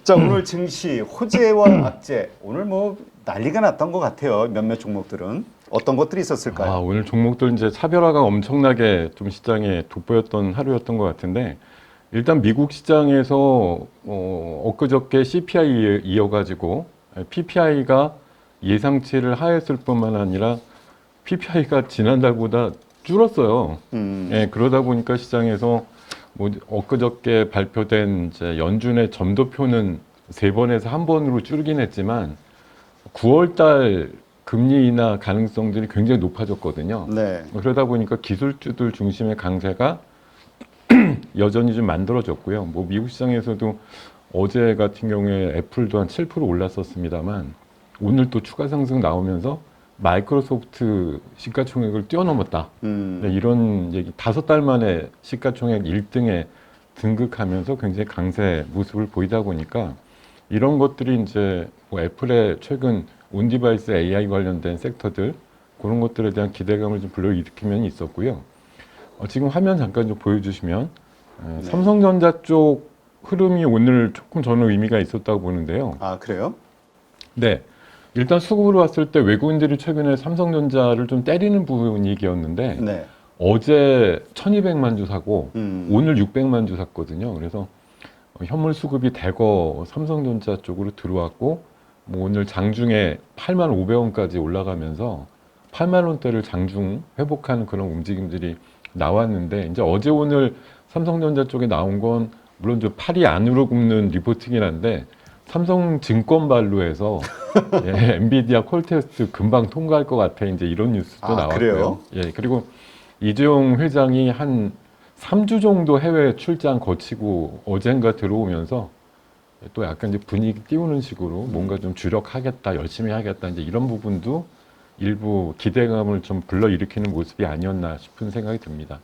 자, 오늘 증시 호재와 악재 오늘 뭐 난리가 났던 것 같아요. 몇몇 종목들은 어떤 것들이 있었을까요? 오늘 종목들 이제 차별화가 엄청나게 좀 시장에 돋보였던 하루였던 것 같은데 일단 미국 시장에서 엊그저께 CPI 이어가지고 PPI가 예상치를 하했을 뿐만 아니라 PPI가 지난달보다 줄었어요. 예, 그러다 보니까 시장에서 뭐 엊그저께 발표된 이제 연준의 점도표는 3번에서 1번으로 줄긴 했지만 9월달 금리 인하 가능성들이 굉장히 높아졌거든요. 네. 그러다 보니까 기술주들 중심의 강세가 여전히 좀 만들어졌고요. 뭐 미국 시장에서도 어제 같은 경우에 애플도 한 7% 올랐었습니다만 오늘 또 추가 상승 나오면서 마이크로소프트 시가총액을 뛰어넘었다. 네, 이런 얘기 5달 만에 시가총액 1등에 등극하면서 굉장히 강세 모습을 보이다 보니까 이런 것들이 이제 뭐 애플의 최근 온디바이스 AI 관련된 섹터들 그런 것들에 대한 기대감을 좀 불러일으킨 면이 있었고요. 지금 화면 잠깐 좀 보여주시면 네. 삼성전자 쪽 흐름이 오늘 조금 저는 의미가 있었다고 보는데요. 아, 그래요? 네. 일단 수급으로 봤을 때 외국인들이 최근에 삼성전자를 좀 때리는 분위기였는데 네. 어제 1200만 주 사고 오늘 600만 주 샀거든요. 그래서 현물 수급이 대거 삼성전자 쪽으로 들어왔고 뭐 오늘 장중에 85,500원까지 올라가면서 8만 원대를 장중 회복하는 그런 움직임들이 나왔는데 이제 어제 오늘 삼성전자 쪽에 나온 건 물론 좀 팔이 안으로 굽는 리포팅이긴 한데 삼성증권 발로해서 예, 엔비디아 콜 테스트 금방 통과할 것 같아 이제 이런 뉴스도 나왔고요. 그래요? 예, 그리고 이재용 회장이 한 3주 정도 해외 출장 거치고 어젠가 들어오면서 또 약간 이제 분위기 띄우는 식으로 뭔가 좀 주력하겠다, 열심히 하겠다 이제 이런 부분도 일부 기대감을 좀 불러일으키는 모습이 아니었나 싶은 생각이 듭니다.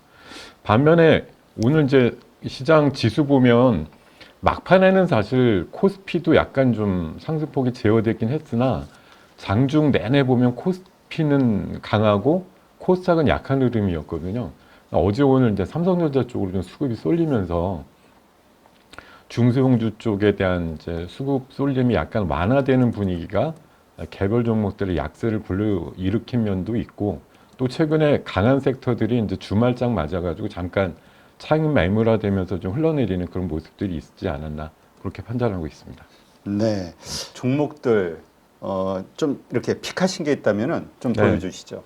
반면에 오늘 이제 시장 지수 보면 막판에는 사실 코스피도 약간 좀 상승폭이 제어되긴 했으나 장중 내내 보면 코스피는 강하고 코스닥은 약한 흐름이었거든요. 어제 오늘 이제 삼성전자 쪽으로 좀 수급이 쏠리면서 중소형주 쪽에 대한 이제 수급 쏠림이 약간 완화되는 분위기가 개별 종목들의 약세를 불러일으킨 면도 있고 또 최근에 강한 섹터들이 이제 주말장 맞아가지고 잠깐 차익 매물화되면서 좀 흘러내리는 그런 모습들이 있지 않았나 그렇게 판단하고 있습니다. 네. 종목들 좀 이렇게 픽하신 게 있다면은 좀 네. 보여주시죠.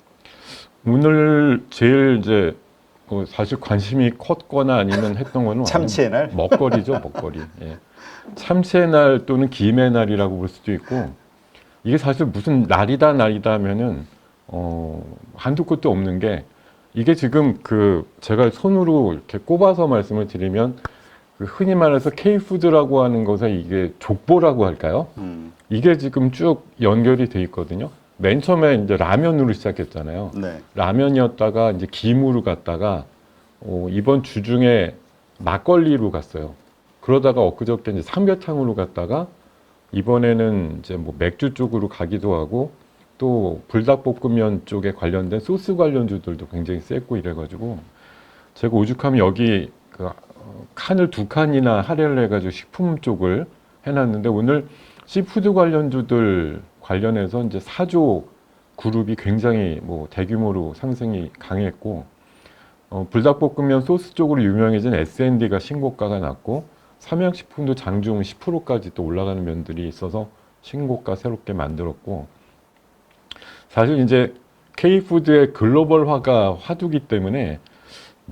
오늘 제일 이제 뭐 사실 관심이 컸거나 아니면 했던 거는 참치의 날? 먹거리죠, 먹거리. 예. 참치의 날 또는 김의 날이라고 볼 수도 있고 이게 사실 무슨 날이다 하면은 한두 끝도 없는 게 이게 지금 그 제가 손으로 이렇게 꼽아서 말씀을 드리면 그 흔히 말해서 K푸드라고 하는 것에 이게 족보라고 할까요? 이게 지금 쭉 연결이 돼 있거든요. 맨 처음에 이제 라면으로 시작했잖아요. 네. 라면이었다가 이제 김으로 갔다가 이번 주 중에 막걸리로 갔어요. 그러다가 엊그저께 이제 삼계탕으로 갔다가 이번에는 이제 뭐 맥주 쪽으로 가기도 하고 또 불닭볶음면 쪽에 관련된 소스 관련주들도 굉장히 셌고 이래가지고 제가 오죽하면 여기 그 칸을 2칸이나 할애를 해가지고 식품 쪽을 해놨는데 오늘 시푸드 관련주들 관련해서 이제 4조 그룹이 굉장히 뭐 대규모로 상승이 강했고 불닭볶음면 소스 쪽으로 유명해진 S&D가 신고가가 났고 삼양식품도 장중 10%까지 또 올라가는 면들이 있어서 신고가 새롭게 만들었고 사실 이제 K푸드의 글로벌화가 화두기 때문에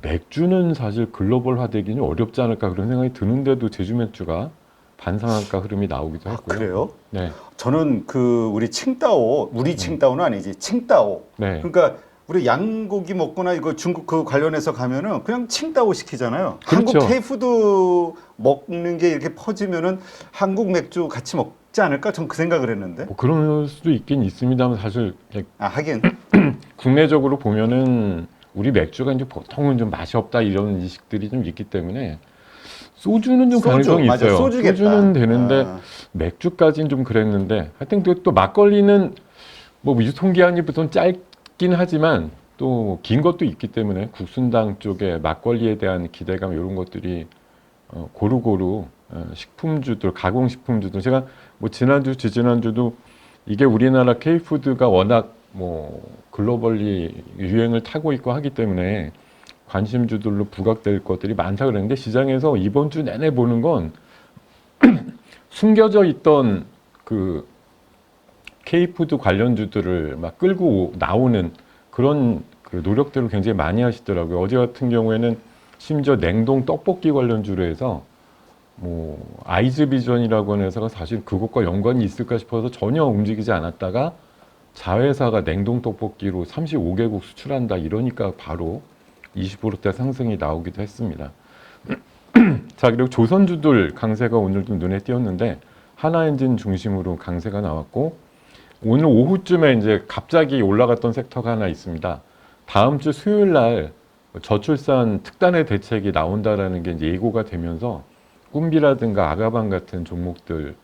맥주는 사실 글로벌화되기는 어렵지 않을까 그런 생각이 드는데도 제주 맥주가 반상한가 흐름이 나오기도 했고요. 그래요? 네. 저는 그 우리 칭따오, 우리 칭따오는 아니지, 칭따오. 네. 그러니까 우리 양고기 먹거나 이거 중국 그 관련해서 가면은 그냥 칭따오 시키잖아요. 그렇죠. 한국 K푸드 먹는 게 이렇게 퍼지면은 한국 맥주 같이 먹지 않을까? 전 그 생각을 했는데. 뭐 그럴 수도 있긴 있습니다만 사실 하긴. 국내적으로 보면은 우리 맥주가 이제 보통은 좀 맛이 없다 이런 인식들이 좀 있기 때문에 소주는 좀 소주, 가능성이 맞아, 있어요. 소주겠다. 소주는 되는데 맥주까지는 좀 그랬는데 하여튼 또 막걸리는 뭐 유통기한이 보통 짧긴 하지만 또 긴 것도 있기 때문에 국순당 쪽에 막걸리에 대한 기대감 이런 것들이 고루고루 식품주들, 가공식품주들 제가 뭐 지난주, 지지난주도 이게 우리나라 K푸드가 워낙 뭐 글로벌리 유행을 타고 있고 하기 때문에 관심주들로 부각될 것들이 많다 그랬는데 시장에서 이번 주 내내 보는 건 숨겨져 있던 그 K푸드 관련주들을 막 끌고 나오는 그런 그 노력들을 굉장히 많이 하시더라고요. 어제 같은 경우에는 심지어 냉동 떡볶이 관련주로 해서 뭐 아이즈비전이라고 하는 회사가 사실 그것과 연관이 있을까 싶어서 전혀 움직이지 않았다가 자회사가 냉동 떡볶이로 35개국 수출한다 이러니까 바로 20%대 상승이 나오기도 했습니다. 자, 그리고 조선주들 강세가 오늘 좀 눈에 띄었는데 하나엔진 중심으로 강세가 나왔고 오늘 오후쯤에 이제 갑자기 올라갔던 섹터가 하나 있습니다. 다음 주 수요일 날 저출산 특단의 대책이 나온다라는 게 이제 예고가 되면서 꿈비라든가 아가방 같은 종목들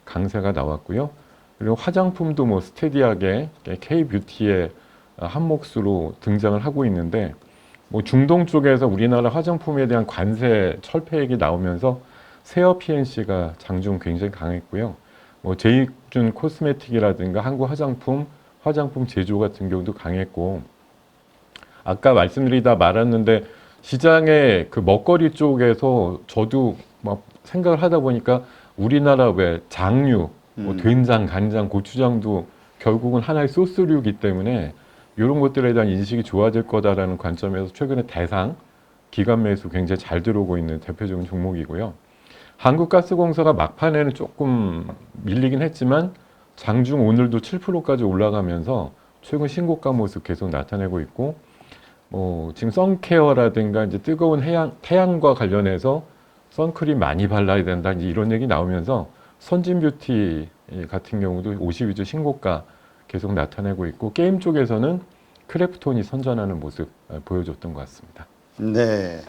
강세가 나왔고요. 그리고 화장품도 뭐 스테디하게 K뷰티의 한 몫으로 등장을 하고 있는데 뭐 중동 쪽에서 우리나라 화장품에 대한 관세 철폐액이 나오면서 세어 PNC가 장중 굉장히 강했고요. 뭐 제이준 코스메틱이라든가 한국 화장품 제조 같은 경우도 강했고 아까 말씀드리다 말았는데 시장의 그 먹거리 쪽에서 저도 막 생각을 하다 보니까 우리나라 왜 장류, 뭐 된장, 간장, 고추장도 결국은 하나의 소스류이기 때문에 이런 것들에 대한 인식이 좋아질 거다라는 관점에서 최근에 대상 기관 매수 굉장히 잘 들어오고 있는 대표적인 종목이고요. 한국가스공사가 막판에는 조금 밀리긴 했지만 장중 오늘도 7%까지 올라가면서 최근 신고가 모습 계속 나타내고 있고 지금 선케어라든가 이제 뜨거운 태양과 관련해서 선크림 많이 발라야 된다 이제 이런 얘기 나오면서 선진뷰티 같은 경우도 52주 신고가 계속 나타내고 있고 게임 쪽에서는 크래프톤이 선전하는 모습 보여줬던 것 같습니다. 네.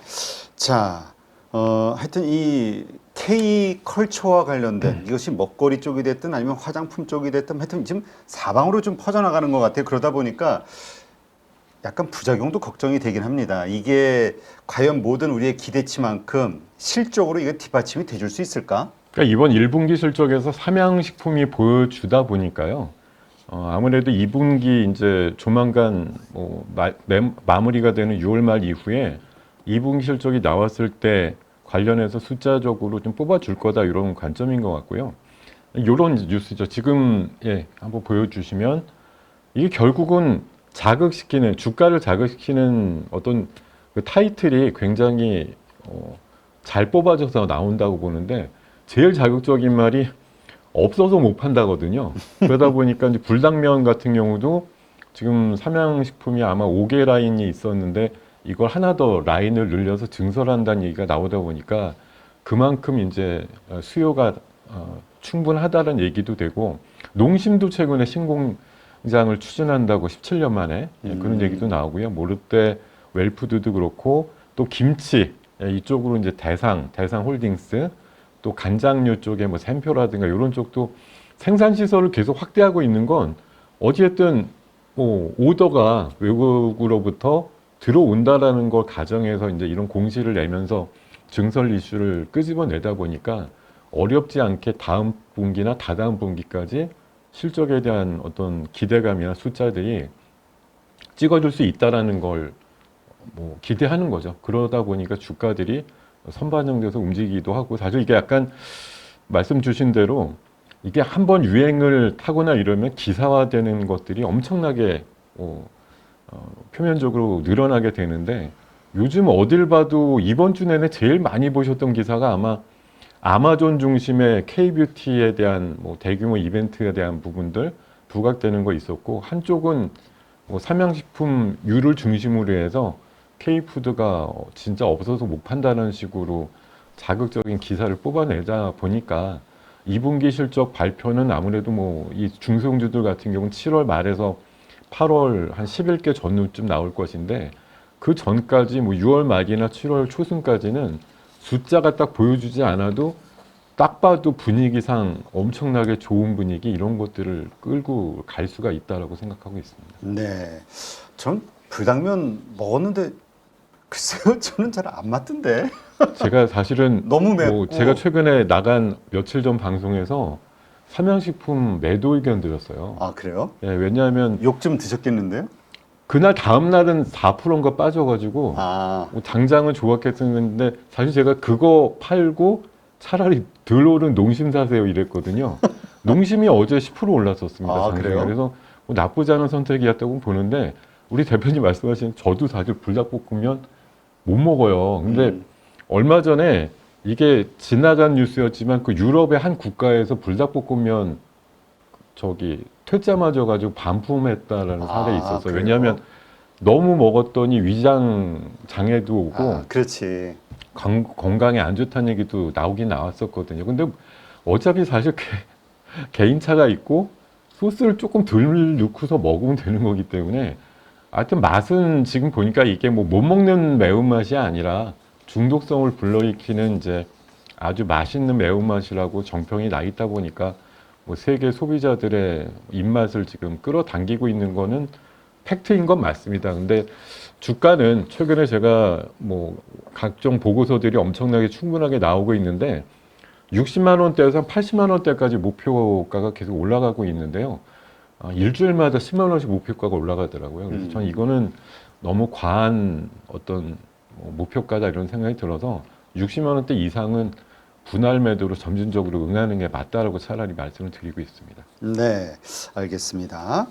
자, 하여튼 이 K 컬처와 관련된 이것이 먹거리 쪽이 됐든 아니면 화장품 쪽이 됐든 하여튼 지금 사방으로 좀 퍼져나가는 것 같아요. 그러다 보니까 약간 부작용도 걱정이 되긴 합니다. 이게 과연 모든 우리의 기대치만큼 실적으로 이게 뒷받침이 돼줄 수 있을까? 그러니까 이번 1분기 실적에서 삼양식품이 보여주다 보니까요. 아무래도 2분기 이제 조만간 마무리가 되는 6월 말 이후에 2분기 실적이 나왔을 때 관련해서 숫자적으로 좀 뽑아줄 거다 이런 관점인 것 같고요. 이런 뉴스죠. 지금 한번 보여주시면 이게 결국은 주가를 자극시키는 어떤 그 타이틀이 굉장히 잘 뽑아져서 나온다고 보는데 제일 자극적인 말이 없어서 못 판다거든요. 그러다 보니까 이제 불당면 같은 경우도 지금 삼양식품이 아마 5개 라인이 있었는데 이걸 하나 더 라인을 늘려서 증설한다는 얘기가 나오다 보니까 그만큼 이제 수요가 충분하다는 얘기도 되고 농심도 최근에 신공장을 추진한다고 17년 만에 그런 얘기도 나오고요. 모르떼 웰푸드도 그렇고 또 김치 이쪽으로 이제 대상홀딩스 또 간장류 쪽에 뭐 샘표라든가 이런 쪽도 생산 시설을 계속 확대하고 있는 건 어찌됐든 뭐 오더가 외국으로부터 들어온다라는 걸 가정해서 이제 이런 공시를 내면서 증설 이슈를 끄집어내다 보니까 어렵지 않게 다음 분기나 다다음 분기까지 실적에 대한 어떤 기대감이나 숫자들이 찍어줄 수 있다라는 걸 뭐 기대하는 거죠. 그러다 보니까 주가들이 선반영돼서 움직이기도 하고 사실 이게 약간 말씀 주신 대로 이게 한번 유행을 타거나 이러면 기사화되는 것들이 엄청나게 표면적으로 늘어나게 되는데 요즘 어딜 봐도 이번 주 내내 제일 많이 보셨던 기사가 아마 아마존 중심의 K뷰티에 대한 뭐 대규모 이벤트에 대한 부분들 부각되는 거 있었고 한쪽은 뭐 삼양식품유를 중심으로 해서 K푸드가 진짜 없어서 못 판다는 식으로 자극적인 기사를 뽑아내다 보니까 2분기 실적 발표는 아무래도 뭐 이 중소형주들 같은 경우는 7월 말에서 8월 한 10일께 전후쯤 나올 것인데 그 전까지 뭐 6월 말이나 7월 초순까지는 숫자가 딱 보여주지 않아도 딱 봐도 분위기상 엄청나게 좋은 분위기 이런 것들을 끌고 갈 수가 있다라고 생각하고 있습니다. 네. 전 불당면 먹었는데 글쎄요, 저는 잘 안 맞던데. 제가 사실은 너무 맵고. 제가 최근에 나간 며칠 전 방송에서 삼양식품 매도 의견 드렸어요. 아, 그래요? 예, 왜냐하면 욕 좀 드셨겠는데요? 그날 다음 날은 4%인가 빠져가지고 아, 뭐 당장은 좋았겠는데 사실 제가 그거 팔고 차라리 덜 오른 농심 사세요 이랬거든요. 농심이 어제 10% 올랐었습니다. 아, 장중에. 그래요? 그래서 뭐 나쁘지 않은 선택이었다고 보는데 우리 대표님 말씀하신 저도 사실 불닭볶음면 못 먹어요. 근데 음. 얼마 전에 이게 지나간 뉴스였지만 그 유럽의 한 국가에서 불닭볶음면 저기 퇴짜 맞아가지고 반품했다라는 사례 있었어요. 그래요? 왜냐하면 너무 먹었더니 위장 장애도 오고 아, 그렇지. 건강에 안 좋다는 얘기도 나오긴 나왔었거든요. 근데 어차피 사실 개인차가 있고 소스를 조금 덜 넣고서 먹으면 되는 거기 때문에 하여튼 맛은 지금 보니까 이게 뭐 못 먹는 매운맛이 아니라 중독성을 불러일으키는 이제 아주 맛있는 매운맛이라고 정평이 나 있다 보니까 뭐 세계 소비자들의 입맛을 지금 끌어당기고 있는 거는 팩트인 건 맞습니다. 근데 주가는 최근에 제가 뭐 각종 보고서들이 엄청나게 충분하게 나오고 있는데 60만 원대에서 80만 원대까지 목표가가 계속 올라가고 있는데요. 일주일마다 10만 원씩 목표가가 올라가더라고요. 그래서 저는 이거는 너무 과한 어떤 목표가다 이런 생각이 들어서 60만 원대 이상은 분할 매도로 점진적으로 응하는 게 맞다라고 차라리 말씀을 드리고 있습니다. 네, 알겠습니다.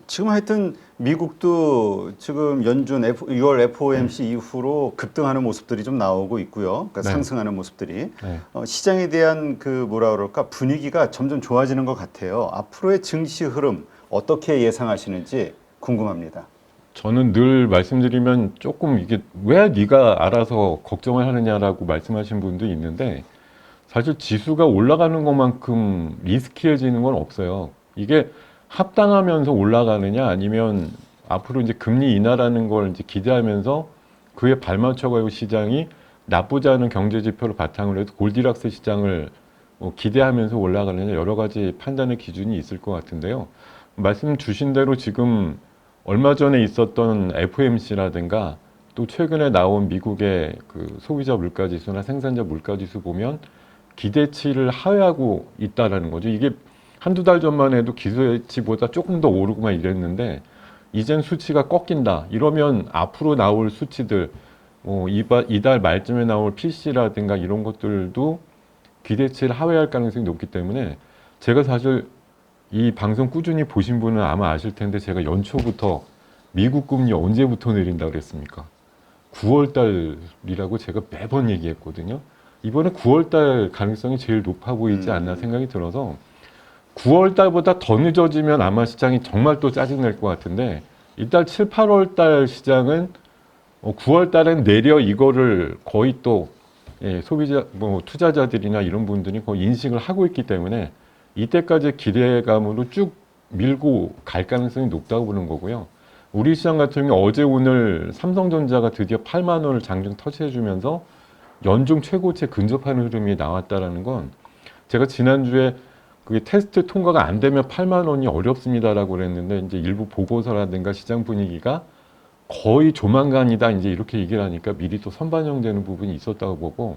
지금 하여튼 미국도 지금 연준 6월 FOMC 이후로 급등하는 모습들이 좀 나오고 있고요. 그러니까 네. 상승하는 모습들이. 네. 시장에 대한 그 뭐라 그럴까 분위기가 점점 좋아지는 것 같아요. 앞으로의 증시 흐름 어떻게 예상하시는지 궁금합니다. 저는 늘 말씀드리면 조금 이게 왜 네가 알아서 걱정을 하느냐라고 말씀하신 분도 있는데 사실 지수가 올라가는 것만큼 리스키해지는 건 없어요. 이게 합당하면서 올라가느냐 아니면 앞으로 이제 금리 인하라는 걸 이제 기대하면서 그에 발맞춰가지고 시장이 나쁘지 않은 경제 지표를 바탕으로 해서 골디락스 시장을 기대하면서 올라가느냐 여러 가지 판단의 기준이 있을 것 같은데요. 말씀 주신 대로 지금 얼마 전에 있었던 FOMC라든가 또 최근에 나온 미국의 그 소비자 물가지수나 생산자 물가지수 보면 기대치를 하회하고 있다라는 거죠. 이게 한두 달 전만 해도 기대치보다 조금 더 오르고만 이랬는데 이젠 수치가 꺾인다. 이러면 앞으로 나올 수치들 이달 말쯤에 나올 PC라든가 이런 것들도 기대치를 하회할 가능성이 높기 때문에 제가 사실 이 방송 꾸준히 보신 분은 아마 아실 텐데 제가 연초부터 미국 금리 언제부터 내린다고 그랬습니까? 9월 달이라고 제가 매번 얘기했거든요. 이번에 9월 달 가능성이 제일 높아 보이지 않나 생각이 들어서 9월 달보다 더 늦어지면 아마 시장이 정말 또 짜증날 것 같은데 일단 7, 8월 달 시장은 9월 달엔 내려 이거를 거의 또 소비자 투자자들이나 이런 분들이 거의 인식을 하고 있기 때문에 이때까지 기대감으로 쭉 밀고 갈 가능성이 높다고 보는 거고요. 우리 시장 같은 경우 어제 오늘 삼성전자가 드디어 8만 원을 장중 터치해주면서 연중 최고치에 근접하는 흐름이 나왔다라는 건 제가 지난주에 그게 테스트 통과가 안 되면 8만 원이 어렵습니다라고 그랬는데 이제 일부 보고서라든가 시장 분위기가 거의 조만간이다 이제 이렇게 얘기를 하니까 미리 또 선반영되는 부분이 있었다고 보고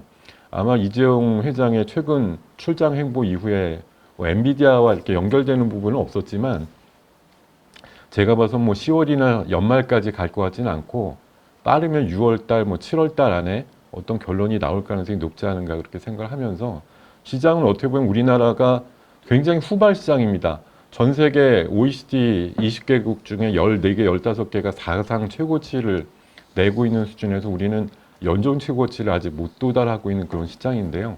아마 이재용 회장의 최근 출장 행보 이후에 엔비디아와 이렇게 연결되는 부분은 없었지만 제가 봐서 뭐 10월이나 연말까지 갈 것 같지는 않고 빠르면 6월 달, 7월 달 안에 어떤 결론이 나올 가능성이 높지 않은가 그렇게 생각을 하면서 시장은 어떻게 보면 우리나라가 굉장히 후발 시장입니다. 전 세계 OECD 20개국 중에 14개, 15개가 사상 최고치를 내고 있는 수준에서 우리는 연중 최고치를 아직 못 도달하고 있는 그런 시장인데요.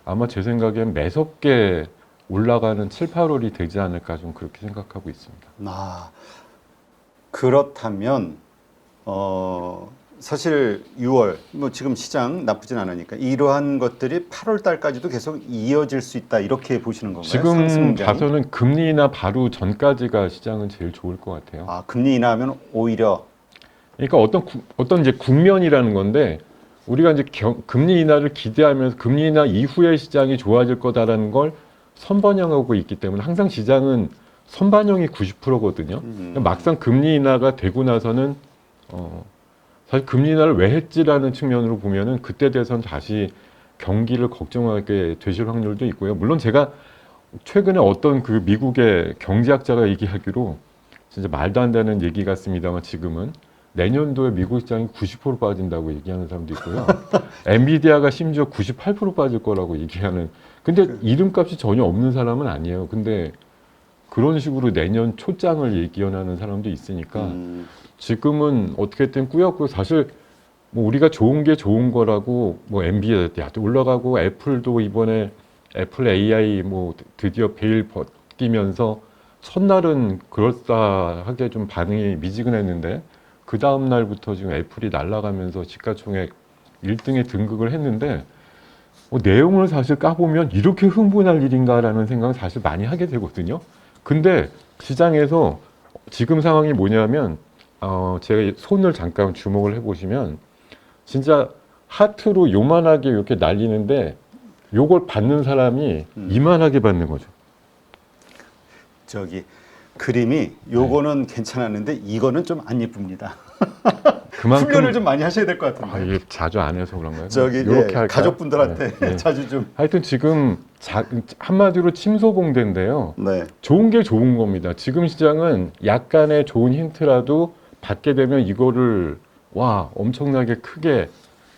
아마 제 생각엔 매섭게 올라가는 7, 8월이 되지 않을까 좀 그렇게 생각하고 있습니다. 그렇다면 사실 6월 지금 시장 나쁘진 않으니까 이러한 것들이 8월 달까지도 계속 이어질 수 있다 이렇게 보시는 건가요? 지금 상승장이? 봐서는 금리 인하 바로 전까지가 시장은 제일 좋을 것 같아요. 금리 인하하면 오히려 그러니까 어떤 이제 국면이라는 건데 우리가 이제 금리 인하를 기대하면서 금리 인하 이후에 시장이 좋아질 거다라는 걸 선반영하고 있기 때문에 항상 시장은 선반영이 90%거든요. 막상 금리 인하가 되고 나서는 사실 금리 인하를 왜 했지라는 측면으로 보면은 그때 돼선 다시 경기를 걱정하게 되실 확률도 있고요. 물론 제가 최근에 어떤 그 미국의 경제학자가 얘기하기로 진짜 말도 안 되는 얘기 같습니다만 지금은 내년도에 미국 시장이 90% 빠진다고 얘기하는 사람도 있고요. 엔비디아가 심지어 98% 빠질 거라고 얘기하는. 근데 이름값이 전혀 없는 사람은 아니에요. 근데 그런 식으로 내년 초장을 예견하는 사람도 있으니까 지금은 어떻게든 꾸역꾸역 사실 뭐 우리가 좋은 게 좋은 거라고 뭐 엔비디아도 올라가고 애플도 이번에 애플 AI 뭐 드디어 베일 벗기면서 첫날은 그럴싸하게 좀 반응이 미지근했는데 그 다음 날부터 지금 애플이 날아가면서 시가총액 1등에 등극을 했는데 내용을 사실 까보면 이렇게 흥분할 일인가라는 생각을 사실 많이 하게 되거든요. 근데 시장에서 지금 상황이 뭐냐면 제가 손을 잠깐 주목을 해보시면 진짜 하트로 요만하게 이렇게 날리는데 요걸 받는 사람이 이만하게 받는 거죠. 저기 그림이 요거는 괜찮았는데 이거는 좀 안 예쁩니다. 그만큼 훈련을 좀 많이 하셔야 될 것 같은데. 이게 자주 안 해서 그런가요? 저기 요렇게 할까요? 가족분들한테 네. 자주 좀. 하여튼 지금 한마디로 침소봉대인데요. 네. 좋은 게 좋은 겁니다. 지금 시장은 약간의 좋은 힌트라도 받게 되면 이거를 엄청나게 크게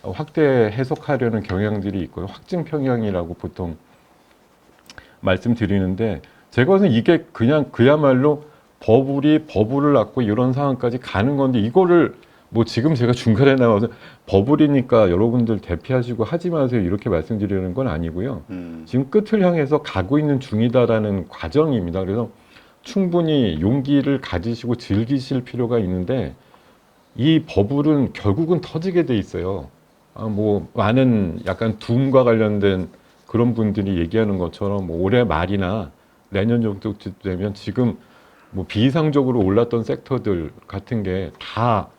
확대 해석하려는 경향들이 있고요. 확증 평형이라고 보통 말씀드리는데 제가 봐서는 이게 그냥 그야말로 버블을 낳고 이런 상황까지 가는 건데 이거를 뭐 지금 제가 중간에 나와서 버블이니까 여러분들 대피하시고 하지 마세요 이렇게 말씀드리는 건 아니고요. 지금 끝을 향해서 가고 있는 중이다라는 과정입니다. 그래서 충분히 용기를 가지시고 즐기실 필요가 있는데 이 버블은 결국은 터지게 돼 있어요. 뭐 많은 약간 둠과 관련된 그런 분들이 얘기하는 것처럼 뭐 올해 말이나 내년 정도 되면 지금 뭐 비이상적으로 올랐던 섹터들 같은 게 다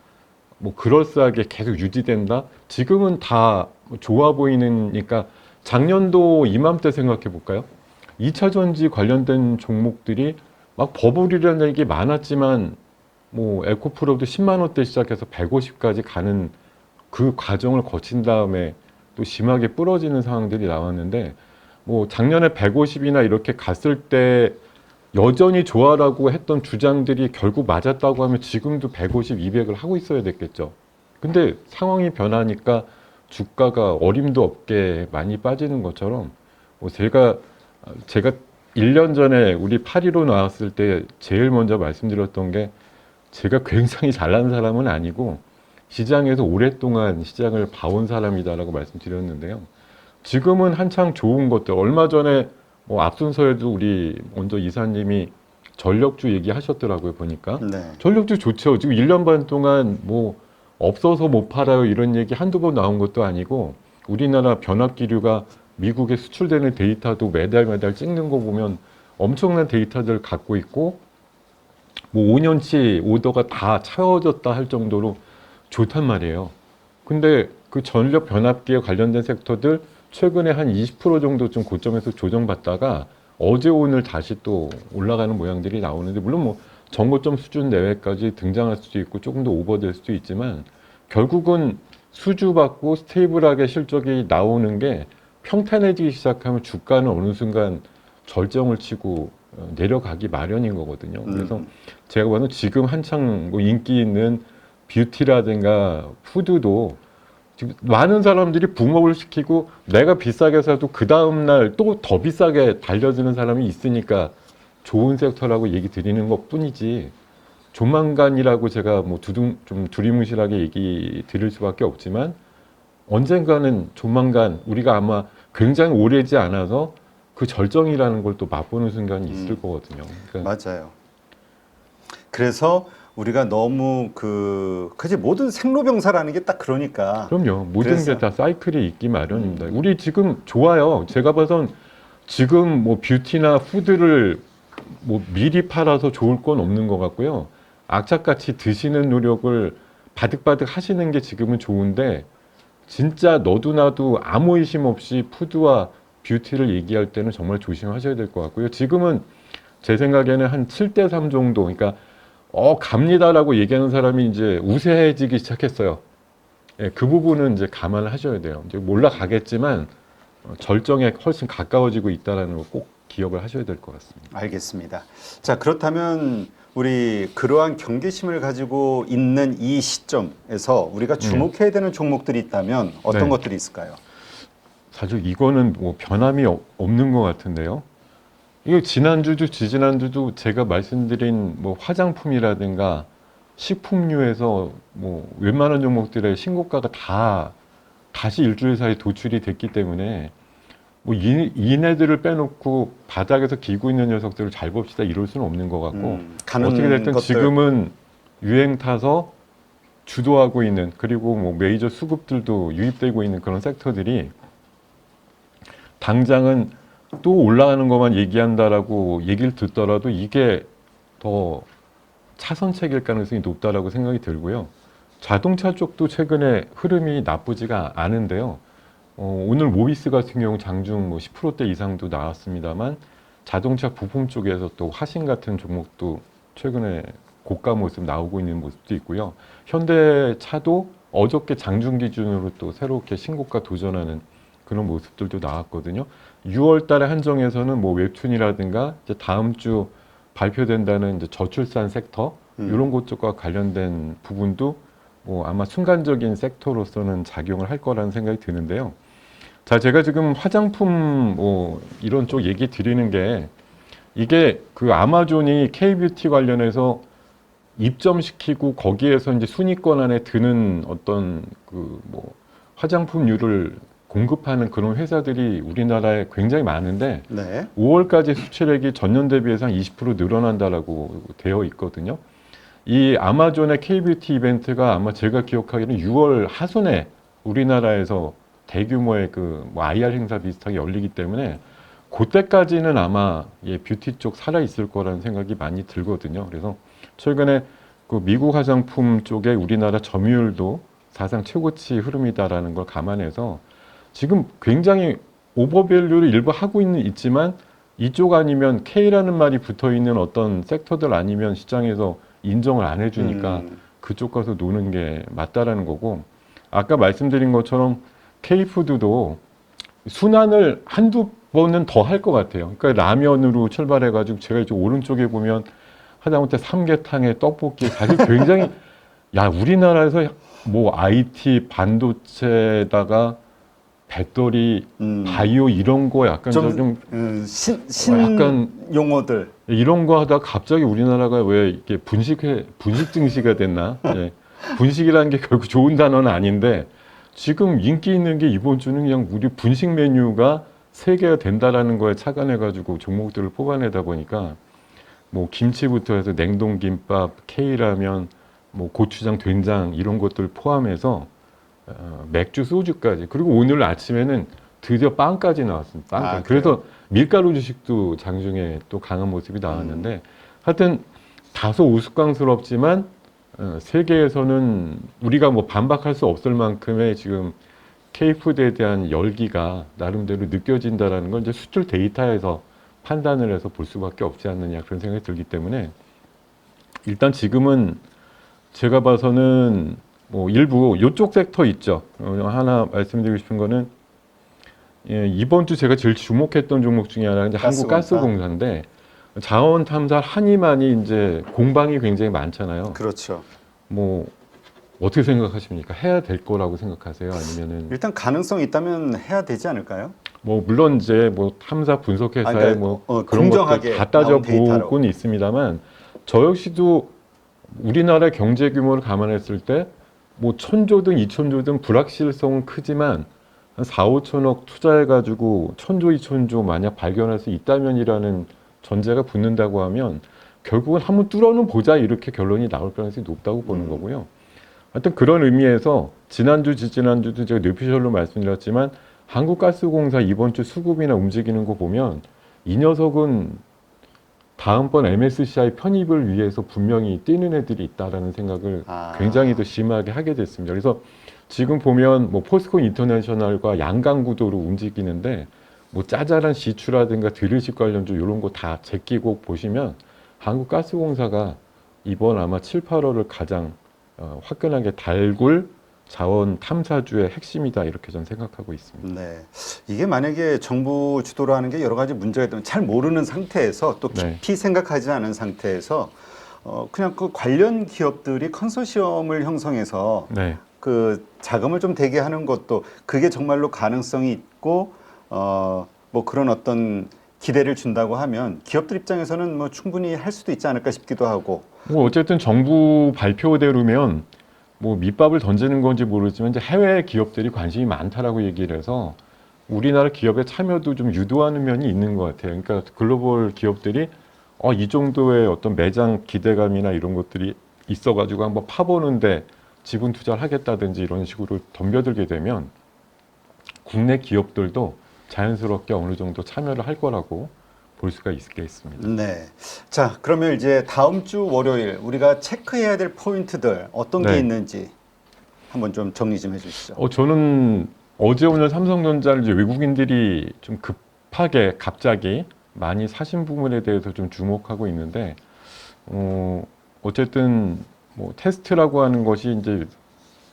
뭐 그럴싸하게 계속 유지된다. 지금은 다 좋아 보이니까 작년도 이맘때 생각해 볼까요? 2차 전지 관련된 종목들이 막 버블이라는 얘기 많았지만 뭐 에코프로도 10만 원대 시작해서 150까지 가는 그 과정을 거친 다음에 또 심하게 부러지는 상황들이 나왔는데 뭐 작년에 150이나 이렇게 갔을 때 여전히 좋아라고 했던 주장들이 결국 맞았다고 하면 지금도 150, 200을 하고 있어야 됐겠죠. 근데 상황이 변하니까 주가가 어림도 없게 많이 빠지는 것처럼 뭐 제가 1년 전에 우리 8.15 나왔을 때 제일 먼저 말씀드렸던 게 제가 굉장히 잘난 사람은 아니고 시장에서 오랫동안 시장을 봐온 사람이다라고 말씀드렸는데요. 지금은 한창 좋은 것들 얼마 전에 뭐 앞순서에도 우리 먼저 이사님이 전력주 얘기하셨더라고요 보니까. 네. 전력주 좋죠. 지금 1년 반 동안 뭐 없어서 못 팔아요 이런 얘기 한두 번 나온 것도 아니고 우리나라 변압기류가 미국에 수출되는 데이터도 매달 찍는 거 보면 엄청난 데이터들 갖고 있고 뭐 5년치 오더가 다 채워졌다 할 정도로 좋단 말이에요. 근데 그 전력 변압기에 관련된 섹터들 최근에 한 20% 정도 좀 고점에서 조정받다가 어제 오늘 다시 또 올라가는 모양들이 나오는데 물론 뭐 정고점 수준 내외까지 등장할 수도 있고 조금 더 오버될 수도 있지만 결국은 수주받고 스테이블하게 실적이 나오는 게 평탄해지기 시작하면 주가는 어느 순간 절정을 치고 내려가기 마련인 거거든요. 그래서 제가 봐도 지금 한창 뭐 인기 있는 뷰티라든가 푸드도 지금 많은 사람들이 붐업을 시키고 내가 비싸게 사도 그 다음날 또 더 비싸게 달려드는 사람이 있으니까 좋은 섹터라고 얘기 드리는 것 뿐이지 조만간이라고 제가 뭐 좀 두리뭉실하게 얘기 드릴 수밖에 없지만 언젠가는 조만간 우리가 아마 굉장히 오래지 않아서 그 절정이라는 걸 또 맛보는 순간이 있을 거거든요. 그러니까 맞아요. 그래서 우리가 너무 그지 모든 생로병사라는 게 딱 그러니까. 그럼요. 모든 그래서. 게 다 사이클이 있기 마련입니다. 우리 지금 좋아요. 제가 봐선 지금 뭐 뷰티나 푸드를 뭐 미리 팔아서 좋을 건 없는 것 같고요. 악착같이 드시는 노력을 바득바득 하시는 게 지금은 좋은데 진짜 너도 나도 아무 의심 없이 푸드와 뷰티를 얘기할 때는 정말 조심하셔야 될 것 같고요. 지금은 제 생각에는 한 7대3 정도, 그러니까 갑니다라고 얘기하는 사람이 이제 우세해지기 시작했어요. 예, 그 부분은 이제 감안을 하셔야 돼요. 이제 올라가겠지만 절정에 훨씬 가까워지고 있다는 걸 꼭 기억을 하셔야 될 것 같습니다. 알겠습니다. 자, 그렇다면 우리 그러한 경계심을 가지고 있는 이 시점에서 우리가 주목해야 되는 종목들이 있다면 어떤 네. 것들이 있을까요? 사실 이거는 뭐 변함이 없는 것 같은데요. 이거 지난주도 지지난주도 제가 말씀드린 뭐 화장품이라든가 식품류에서 뭐 웬만한 종목들의 신고가가 다 다시 일주일 사이에 도출이 됐기 때문에 뭐 이네들을 빼놓고 바닥에서 기고 있는 녀석들을 잘 봅시다 이럴 수는 없는 것 같고 가는 어떻게 됐든 것들. 지금은 유행 타서 주도하고 있는 그리고 뭐 메이저 수급들도 유입되고 있는 그런 섹터들이 당장은 또 올라가는 것만 얘기한다라고 얘기를 듣더라도 이게 더 차선책일 가능성이 높다라고 생각이 들고요. 자동차 쪽도 최근에 흐름이 나쁘지가 않은데요. 오늘 모비스 같은 경우 장중 뭐 10%대 이상도 나왔습니다만 자동차 부품 쪽에서 또 화신 같은 종목도 최근에 고가 모습 나오고 있는 모습도 있고요. 현대차도 어저께 장중 기준으로 또 새롭게 신고가 도전하는 그런 모습들도 나왔거든요. 6월 달에 한정에서는 뭐 웹툰이라든가 이제 다음 주 발표된다는 이제 저출산 섹터 이런 것과 관련된 부분도 뭐 아마 순간적인 섹터로서는 작용을 할 거라는 생각이 드는데요. 자, 제가 지금 화장품 뭐 이런 쪽 얘기 드리는 게 이게 그 아마존이 K뷰티 관련해서 입점시키고 거기에서 이제 순위권 안에 드는 어떤 그 뭐 화장품류를 공급하는 그런 회사들이 우리나라에 굉장히 많은데 네. 5월까지 수출액이 전년 대비해서 한 20% 늘어난다라고 되어 있거든요. 이 아마존의 K뷰티 이벤트가 아마 제가 기억하기로는 6월 하순에 우리나라에서 대규모의 그뭐 IR 행사 비슷하게 열리기 때문에 그때까지는 아마 예, 뷰티 쪽 살아 있을 거라는 생각이 많이 들거든요. 그래서 최근에 그 미국 화장품 쪽에 우리나라 점유율도 사상 최고치 흐름이다라는 걸 감안해서 지금 굉장히 오버밸류를 일부 하고 있지만 이쪽 아니면 K라는 말이 붙어 있는 어떤 섹터들 아니면 시장에서 인정을 안 해주니까 그쪽 가서 노는 게 맞다라는 거고 아까 말씀드린 것처럼 K푸드도 순환을 한두 번은 더 할 것 같아요. 그러니까 라면으로 출발해가지고 제가 이제 오른쪽에 보면 하다못해 삼계탕에 떡볶이 사실 굉장히 야 우리나라에서 뭐 IT 반도체에다가 배터리 바이오 이런 거 약간 좀 약간 용어들. 이런 거 하다가 갑자기 우리나라가 왜 이렇게 분식 증시가 됐나? 예. 분식이라는 게 결국 좋은 단어는 아닌데 지금 인기 있는 게 이번 주는 그냥 우리 분식 메뉴가 3개가 된다라는 거에 착안해가지고 종목들을 뽑아내다 보니까 뭐 김치부터 해서 냉동김밥, K라면, 뭐 고추장, 된장 이런 것들 포함해서 맥주, 소주까지 그리고 오늘 아침에는 드디어 빵까지 나왔습니다. 빵까지. 그래서 밀가루 주식도 장중에 또 강한 모습이 나왔는데 하여튼 다소 우스꽝스럽지만 세계에서는 우리가 뭐 반박할 수 없을 만큼의 지금 K푸드에 대한 열기가 나름대로 느껴진다라는 걸 이제 수출 데이터에서 판단을 해서 볼 수밖에 없지 않느냐 그런 생각이 들기 때문에 일단 지금은 제가 봐서는 뭐 일부 이쪽 섹터 있죠. 하나 말씀드리고 싶은 거는 예, 이번 주 제가 제일 주목했던 종목 중에 하나가 이제 한국가스공사인데 자원 탐사 한이만이 이제 공방이 굉장히 많잖아요. 그렇죠. 뭐 어떻게 생각하십니까? 해야 될 거라고 생각하세요? 아니면은 일단 가능성이 있다면 해야 되지 않을까요? 뭐 물론 이제 뭐 탐사 분석회사에 그러니까 뭐 그런 것들 다 따져보고는 있습니다만 저 역시도 우리나라 경제 규모를 감안했을 때 뭐 1,000조든 2,000조든 불확실성은 크지만 한 4, 5천억 투자해가지고 1,000조, 2,000조 만약 발견할 수 있다면이라는 전제가 붙는다고 하면 결국은 한번 뚫어는 보자 이렇게 결론이 나올 가능성이 높다고 보는 거고요. 하여튼 그런 의미에서 지난주, 지지난주도 제가 뇌피셜로 말씀드렸지만 한국가스공사 이번 주 수급이나 움직이는 거 보면 이 녀석은 다음번 MSCI 편입을 위해서 분명히 뛰는 애들이 있다라는 생각을 굉장히 더 심하게 하게 됐습니다. 그래서 지금 보면 뭐 포스코 인터내셔널과 양강 구도로 움직이는데 뭐 짜잘한 시추라든가 드릴식 관련주 이런 거 다 제끼고 보시면 한국가스공사가 이번 아마 7, 8월을 가장 화끈하게 달굴 자원 탐사주의 핵심이다 이렇게 저는 생각하고 있습니다. 네. 이게 만약에 정부 주도로 하는 게 여러 가지 문제가 있다면 잘 모르는 상태에서 또 네. 깊이 생각하지 않은 상태에서 그냥 그 관련 기업들이 컨소시엄을 형성해서 네. 그 자금을 좀 대게 하는 것도 그게 정말로 가능성이 있고 뭐 그런 어떤 기대를 준다고 하면 기업들 입장에서는 뭐 충분히 할 수도 있지 않을까 싶기도 하고. 뭐 어쨌든 정부 발표대로면 뭐 밑밥을 던지는 건지 모르지만 이제 해외 기업들이 관심이 많다라고 얘기를 해서 우리나라 기업의 참여도 좀 유도하는 면이 있는 것 같아요. 그러니까 글로벌 기업들이 이 정도의 어떤 매장 기대감이나 이런 것들이 있어가지고 한번 파보는데 지분 투자를 하겠다든지 이런 식으로 덤벼들게 되면 국내 기업들도 자연스럽게 어느 정도 참여를 할 거라고 볼 수가 있겠습니다. 네. 자, 그러면 이제 다음 주 월요일 우리가 체크해야 될 포인트들 어떤 게 네. 있는지 한번 좀 정리 좀 해주시죠. 저는 어제 오늘 삼성전자를 이제 외국인들이 좀 급하게 갑자기 많이 사신 부분에 대해서 좀 주목하고 있는데, 어쨌든 뭐 테스트라고 하는 것이 이제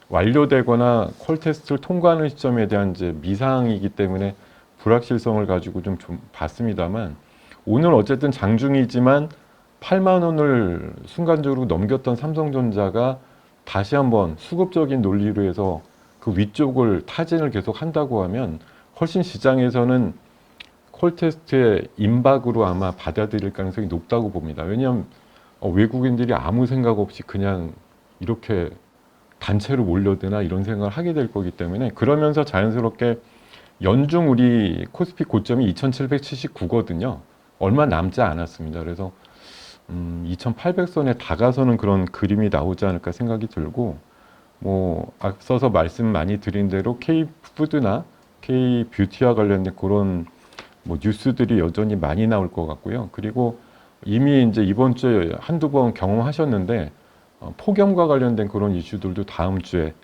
완료되거나 콜 테스트를 통과하는 시점에 대한 이제 미상이기 때문에 불확실성을 가지고 좀 봤습니다만, 오늘 어쨌든 장중이지만 8만 원을 순간적으로 넘겼던 삼성전자가 다시 한번 수급적인 논리로 해서 그 위쪽을 타진을 계속 한다고 하면 훨씬 시장에서는 콜테스트의 임박으로 아마 받아들일 가능성이 높다고 봅니다. 왜냐하면 외국인들이 아무 생각 없이 그냥 이렇게 단체로 몰려드나 이런 생각을 하게 될 거기 때문에, 그러면서 자연스럽게 연중 우리 코스피 고점이 2779거든요. 얼마 남지 않았습니다. 그래서 2800선에 다가서는 그런 그림이 나오지 않을까 생각이 들고, 뭐 앞서서 말씀 많이 드린 대로 K푸드나 K뷰티와 관련된 그런 뭐 뉴스들이 여전히 많이 나올 것 같고요. 그리고 이미 이제 이번 주에 한두 번 경험하셨는데 폭염과 관련된 그런 이슈들도 다음 주에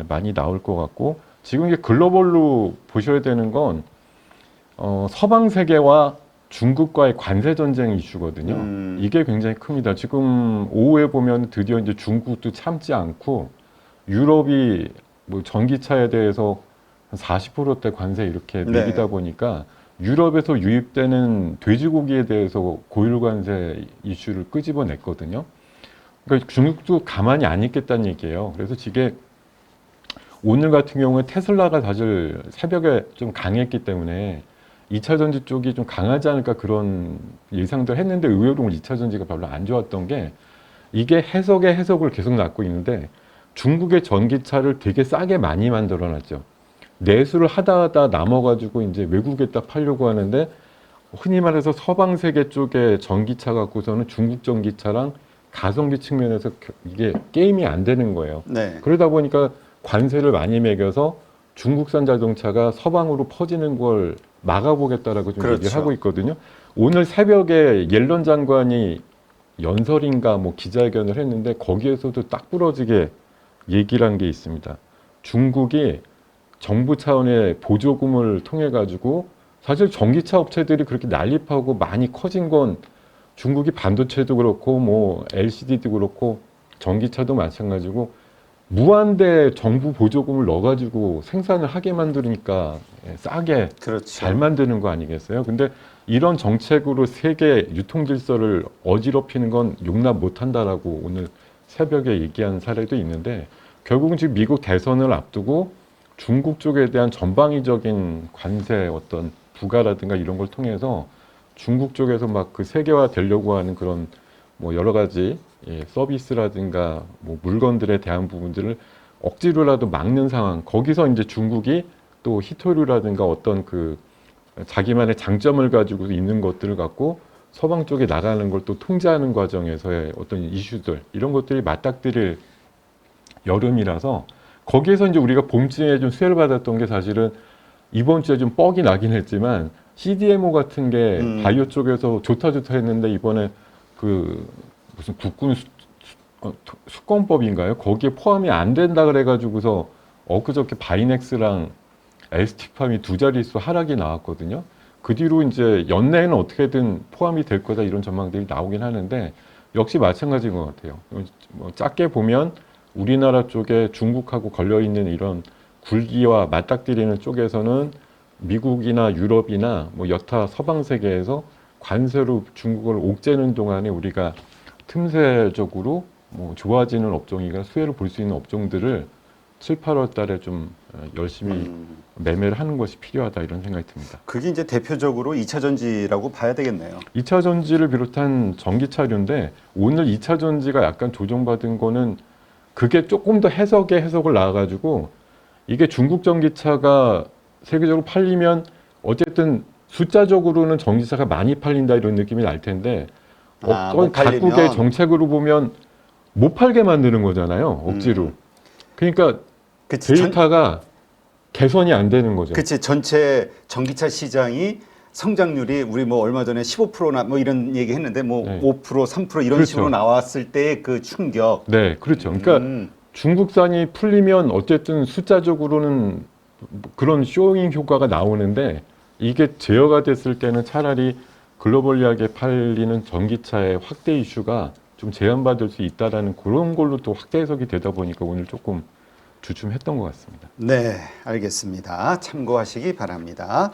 많이 나올 것 같고, 지금 이게 글로벌로 보셔야 되는 건 서방 세계와 중국과의 관세 전쟁 이슈거든요. 이게 굉장히 큽니다. 지금 오후에 보면 드디어 이제 중국도 참지 않고 유럽이 뭐 전기차에 대해서 한 40%대 관세 이렇게 매기다 네. 보니까 유럽에서 유입되는 돼지고기에 대해서 고율 관세 이슈를 끄집어냈거든요. 그러니까 중국도 가만히 안 있겠다는 얘기예요. 그래서 이게 오늘 같은 경우에 테슬라가 사실 새벽에 좀 강했기 때문에 2차 전지 쪽이 좀 강하지 않을까 그런 예상들 했는데, 의외로 2차 전지가 별로 안 좋았던 게 이게 해석에 해석을 계속 낳고 있는데, 중국의 전기차를 되게 싸게 많이 만들어 놨죠. 내수를 하다 남아가지고 이제 외국에다 팔려고 하는데, 흔히 말해서 서방 세계 쪽에 전기차 갖고서는 중국 전기차랑 가성비 측면에서 이게 게임이 안 되는 거예요. 네. 그러다 보니까 관세를 많이 매겨서 중국산 자동차가 서방으로 퍼지는 걸 막아보겠다라고 좀 그렇죠. 얘기를 하고 있거든요. 오늘 새벽에 옐런 장관이 연설인가 뭐 기자회견을 했는데 거기에서도 딱 부러지게 얘기를 한 게 있습니다. 중국이 정부 차원의 보조금을 통해 가지고, 사실 전기차 업체들이 그렇게 난립하고 많이 커진 건 중국이 반도체도 그렇고 뭐 LCD도 그렇고 전기차도 마찬가지고 무한대 정부 보조금을 넣어가지고 생산을 하게 만드니까 싸게 그렇죠. 잘 만드는 거 아니겠어요? 근데 이런 정책으로 세계 유통 질서를 어지럽히는 건 용납 못한다라고 오늘 새벽에 얘기한 사례도 있는데, 결국은 지금 미국 대선을 앞두고 중국 쪽에 대한 전방위적인 관세 어떤 부과라든가 이런 걸 통해서 중국 쪽에서 막 그 세계화 되려고 하는 그런 뭐 여러 가지 서비스라든가 뭐 물건들에 대한 부분들을 억지로라도 막는 상황, 거기서 이제 중국이 또 히토류라든가 어떤 그 자기만의 장점을 가지고 있는 것들을 갖고 서방 쪽에 나가는 걸 또 통제하는 과정에서의 어떤 이슈들, 이런 것들이 맞닥뜨릴 여름이라서, 거기에서 이제 우리가 봄쯤에 좀 수혜를 받았던 게 사실은 이번 주에 좀 뻑이 나긴 했지만 CDMO 같은 게 바이오 쪽에서 좋다 했는데, 이번에 그 무슨 국군 수권법인가요? 거기에 포함이 안 된다 그래가지고서 엊그저께 바이넥스랑 ST팜이 두 자릿수 하락이 나왔거든요. 그 뒤로 이제 연내에는 어떻게든 포함이 될 거다 이런 전망들이 나오긴 하는데, 역시 마찬가지인 것 같아요. 뭐 작게 보면 우리나라 쪽에 중국하고 걸려 있는 이런 굴기와 맞닥뜨리는 쪽에서는 미국이나 유럽이나 뭐 여타 서방 세계에서 관세로 중국을 옥죄는 동안에 우리가 틈새적으로 뭐 좋아지는 업종이나 수혜를 볼 수 있는 업종들을 7, 8월 달에 좀 열심히 매매를 하는 것이 필요하다 이런 생각이 듭니다. 그게 이제 대표적으로 2차 전지라고 봐야 되겠네요. 2차 전지를 비롯한 전기차류인데 오늘 2차 전지가 약간 조정받은 거는 그게 조금 더 해석을 나와가지고 이게 중국 전기차가 세계적으로 팔리면 어쨌든 숫자적으로는 전기차가 많이 팔린다 이런 느낌이 날 텐데 어떤 못 팔리면. 각국의 정책으로 보면 못 팔게 만드는 거잖아요. 억지로. 그러니까 그치, 데이터가 개선이 안 되는 거죠. 그치, 전체 전기차 시장이 성장률이 우리 뭐 얼마 전에 15%나 뭐 이런 얘기 했는데 뭐 네. 5%, 3% 이런 그렇죠. 식으로 나왔을 때의 그 충격. 네, 그렇죠. 그러니까 중국산이 풀리면 어쨌든 숫자적으로는 그런 쇼잉 효과가 나오는데 이게 제어가 됐을 때는 차라리 글로벌리하게 팔리는 전기차의 확대 이슈가 좀 제한받을 수 있다라는 그런 걸로 또 확대 해석이 되다 보니까 오늘 조금 주춤했던 것 같습니다. 네, 알겠습니다. 참고하시기 바랍니다.